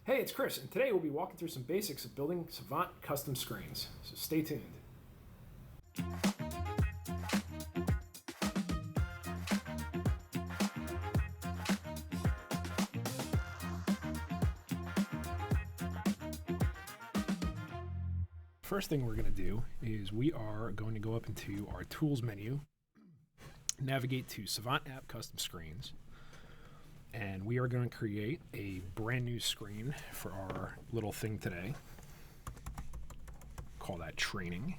Hey, it's Chris, and today we'll be walking through some basics of building Savant custom screens, so stay tuned. First thing we're going to do is we are going to go up into our Tools menu, navigate to Savant App Custom Screens, and we are going to create a brand new screen for our little thing today. Call that training.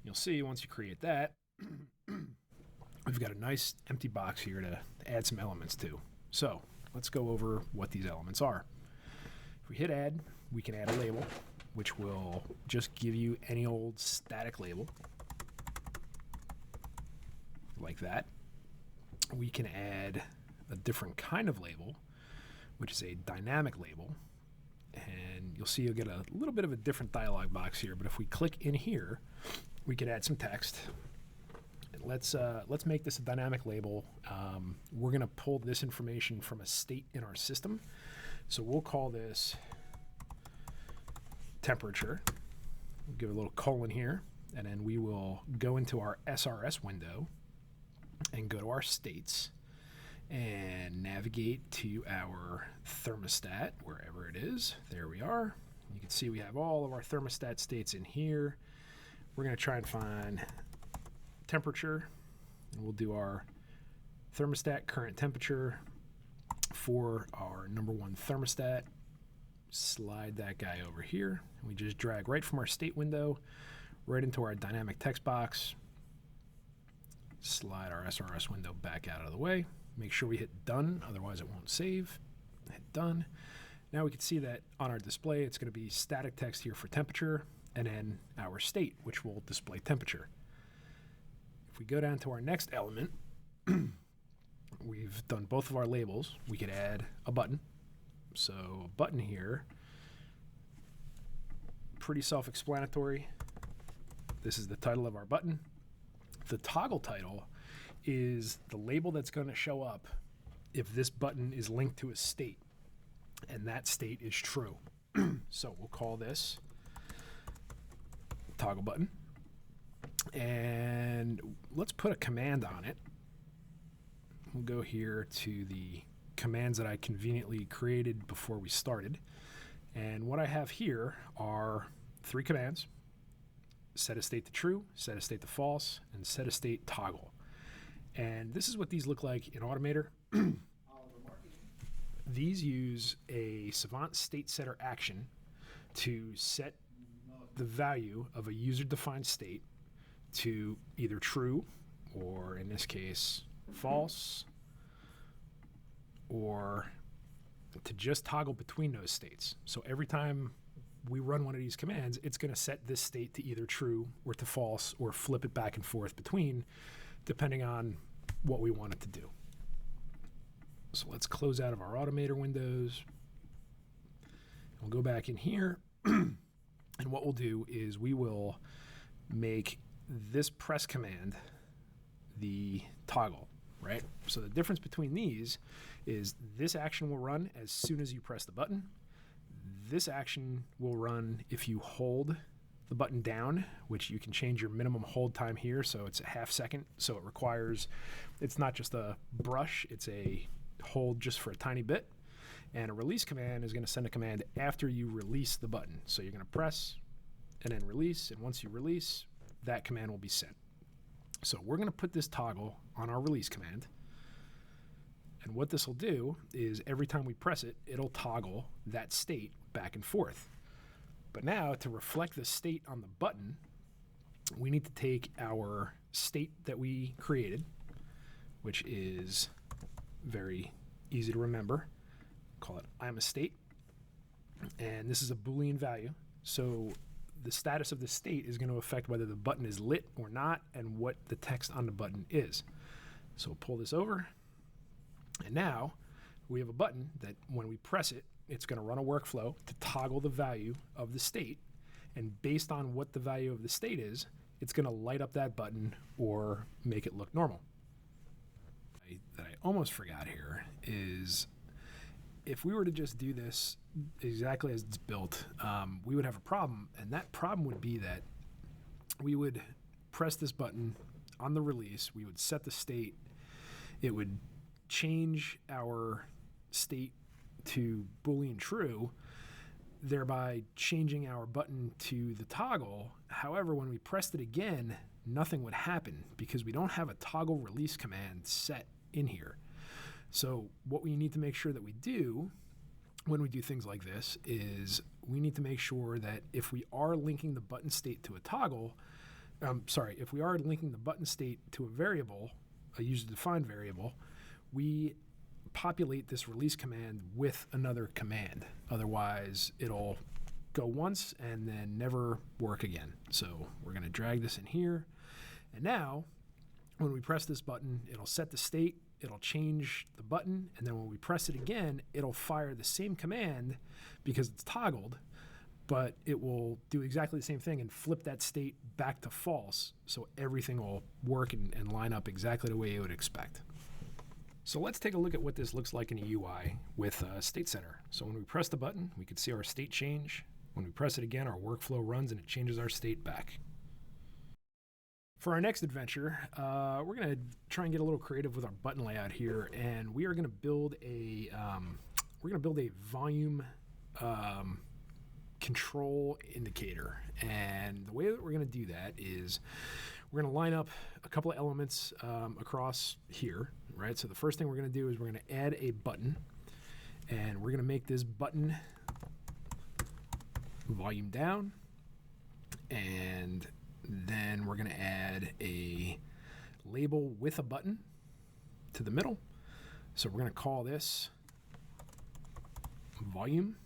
You'll see once you create that, we've got a nice empty box here to add some elements to. So let's go over what these elements are. If we hit add, we can add a label, which will just give you any old static label like that. We can add a different kind of label, which is a dynamic label. And you'll see you'll get a little bit of a different dialog box here, but if we click in here, we can add some text. And let's make this a dynamic label. We're going to pull this information from a state in our system. So we'll call this temperature. We'll give it a little colon here, and then we will go into our SRS window and go to our states and navigate to our thermostat, wherever it is. There we are. You can see we have all of our thermostat states in here. We're going to try and find temperature, and we'll do our thermostat current temperature for our number one thermostat. Slide that guy over here, and we just drag right from our state window right into our dynamic text box. Slide our SRS window back out of the way. Make sure we hit done, otherwise it won't save. Hit done. Now we can see that on our display it's going to be static text here for temperature, and then our state, which will display temperature. If we go down to our next element, we've done both of our labels. We could add a button. So a button here, pretty self-explanatory. This is the title of our button. The toggle title is the label that's going to show up if this button is linked to a state, and that state is true. So we'll call this toggle button, and let's put a command on it. We'll go here to the commands that I conveniently created before we started, and what I have here are 3 commands: set a state to true, set a state to false, and set a state toggle. And this is what these look like in Automator. These use a Savant state setter action to set the value of a user-defined state to either true, or in this case, false, or to just toggle between those states. So every time we run one of these commands, it's going to set this state to either true or to false, or flip it back and forth between, depending on what we want it to do. So let's close out of our Automator windows. We'll go back in here, and what we'll do is we will make this press command the toggle, right? So the difference between these is this action will run as soon as you press the button. This action will run if you hold the button down, which you can change your minimum hold time here. So it's a ½ second. So it requires, it's not just a brush, it's a hold just for a tiny bit. And a release command is going to send a command after you release the button. So you're going to press and then release. And once you release, that command will be sent. So we're going to put this toggle on our release command. And what this will do is every time we press it, it'll toggle that state back and forth. But now, to reflect the state on the button, we need to take our state that we created, which is very easy to remember. Call it I'm a state. And this is a Boolean value. So the status of the state is going to affect whether the button is lit or not and what the text on the button is. So we'll pull this over. And now we have a button that when we press it, it's going to run a workflow to toggle the value of the state. And based on what the value of the state is, it's going to light up that button or make it look normal. That I almost forgot here is if we were to just do this exactly as it's built, we would have a problem. And that problem would be that we would press this button on the release, we would set the state, it would change our state to Boolean true, thereby changing our button to the toggle. However, when we pressed it again, nothing would happen because we don't have a toggle release command set in here. So what we need to make sure that we do when we do things like this is we need to make sure that if we are linking the button state to a toggle, if we are linking the button state to a variable, a user-defined variable, we populate this release command with another command. Otherwise, it'll go once and then never work again. So we're going to drag this in here. And now, when we press this button, it'll set the state, it'll change the button, and then when we press it again, it'll fire the same command because it's toggled, but it will do exactly the same thing and flip that state back to false, so everything will work and line up exactly the way you would expect. So let's take a look at what this looks like in a UI with State Center. So when we press the button, we can see our state change. When we press it again, our workflow runs and it changes our state back. For our next adventure, we're going to try and get a little creative with our button layout here, and we are going to build a volume control indicator. And the way that we're going to do that is we're going to line up a couple of elements across here, right? So the first thing we're going to do is we're going to add a button, and we're going to make this button volume down, and then we're going to add a label with a button to the middle. So we're going to call this volume,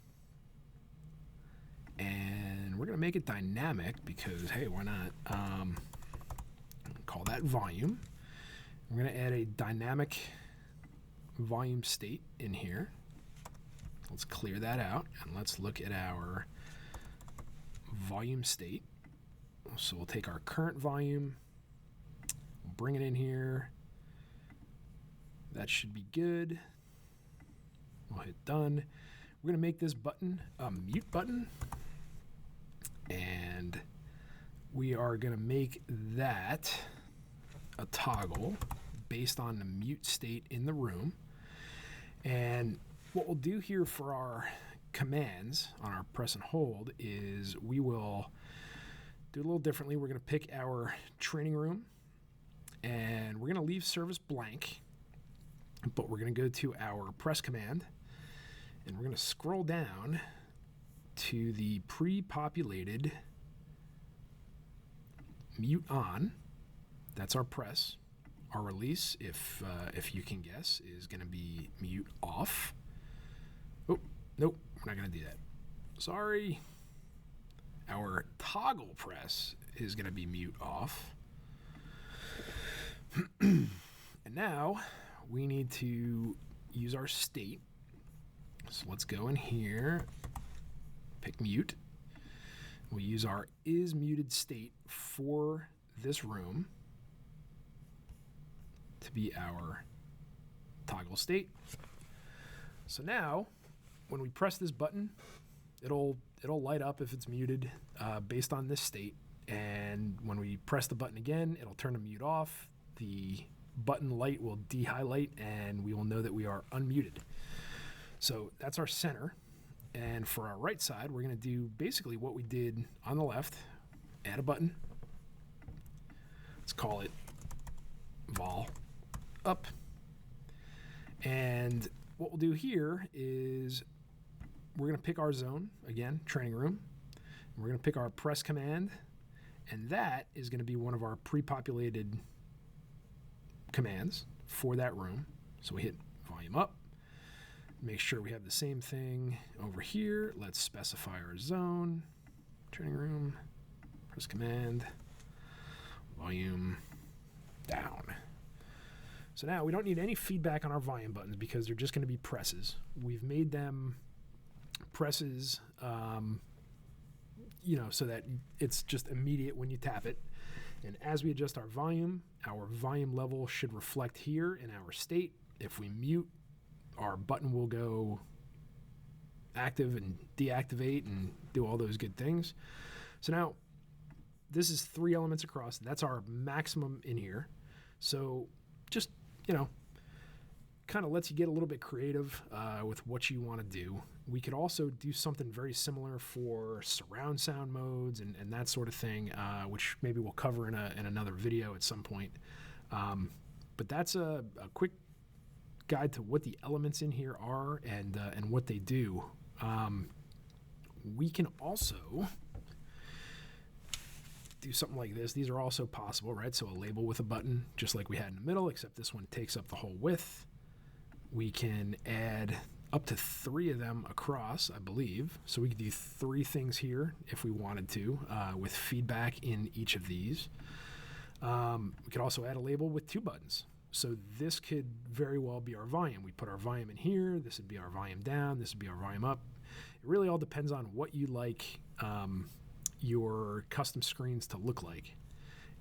and we're going to make it dynamic because, hey, why not? Call that volume. We're going to add a dynamic volume state in here. Let's clear that out, and let's look at our volume state. So we'll take our current volume, we'll bring it in here. That should be good. We'll hit done. We're going to make this button a mute button, and we are going to make that a toggle based on the mute state in the room. And what we'll do here for our commands on our press and hold is we will do it a little differently. We're going to pick our training room, and we're going to leave service blank, but we're going to go to our press command, and we're going to scroll down to the pre-populated mute on. That's our press. Our release, if you can guess, is going to be mute off. Oh, nope, we're not going to do that. Sorry. Our toggle press is going to be mute off. And now we need to use our state. So let's go in here, pick mute. We'll use our is muted state for this room to be our toggle state. So now when we press this button, it'll light up if it's muted based on this state. And when we press the button again, it'll turn the mute off. The button light will de-highlight, and we will know that we are unmuted. So that's our center. And for our right side, we're going to do basically what we did on the left. Add a button. Let's call it vol up. And what we'll do here is we're going to pick our zone, again, training room. We're going to pick our press command, and that is going to be one of our pre-populated commands for that room. So we hit volume up. Make sure we have the same thing over here. Let's specify our zone, training room, press command, volume down. So now we don't need any feedback on our volume buttons because they're just going to be presses. We've made them presses, so that it's just immediate when you tap it. And as we adjust our volume level should reflect here in our state. If we mute, our button will go active and deactivate and do all those good things. So now this is 3 elements across. That's our maximum in here. So just, kind of lets you get a little bit creative with what you want to do. We could also do something very similar for surround sound modes and that sort of thing, which maybe we'll cover in another video at some point. But that's a quick guide to what the elements in here are and what they do. We can also do something like this. These are also possible, right? So a label with a button, just like we had in the middle, except this one takes up the whole width. We can add up to 3 of them across, I believe. So we could do 3 things here if we wanted to, with feedback in each of these. We could also add a label with 2 buttons. So this could very well be our volume. We put our volume in here. This would be our volume down. This would be our volume up. It really all depends on what you like your custom screens to look like.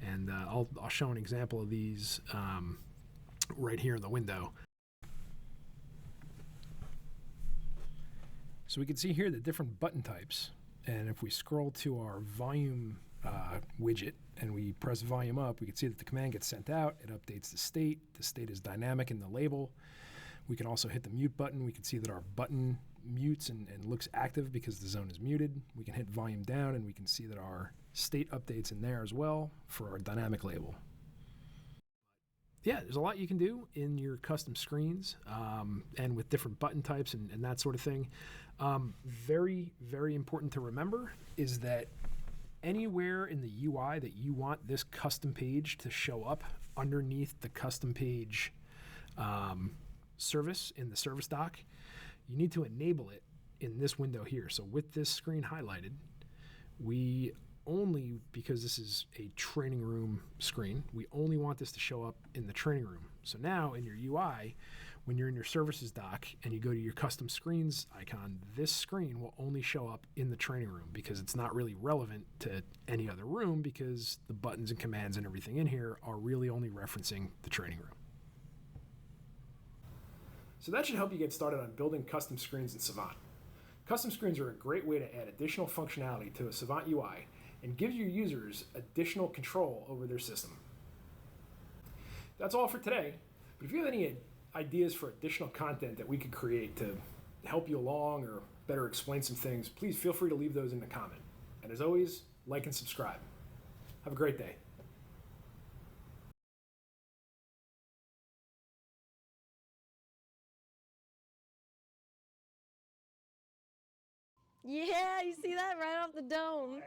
And I'll show an example of these right here in the window. So we can see here the different button types. And if we scroll to our volume widget and we press volume up, we can see that the command gets sent out. It updates the state. The state is dynamic in the label. We can also hit the mute button. We can see that our button mutes and looks active because the zone is muted. We can hit volume down and we can see that our state updates in there as well for our dynamic label. Yeah, there's a lot you can do in your custom screens and with different button types and that sort of thing. Very, very important to remember is that anywhere in the UI that you want this custom page to show up underneath the custom page service in the service dock, you need to enable it in this window here. So with this screen highlighted, we only, because this is a training room screen, we only want this to show up in the training room. So now in your UI, when you're in your services dock and you go to your custom screens icon, this screen will only show up in the training room because it's not really relevant to any other room because the buttons and commands and everything in here are really only referencing the training room. So that should help you get started on building custom screens in Savant. Custom screens are a great way to add additional functionality to a Savant UI and give your users additional control over their system. That's all for today, but if you have any ideas for additional content that we could create to help you along or better explain some things, please feel free to leave those in the comment. And as always, like and subscribe. Have a great day. Yeah, you see that right off the dome.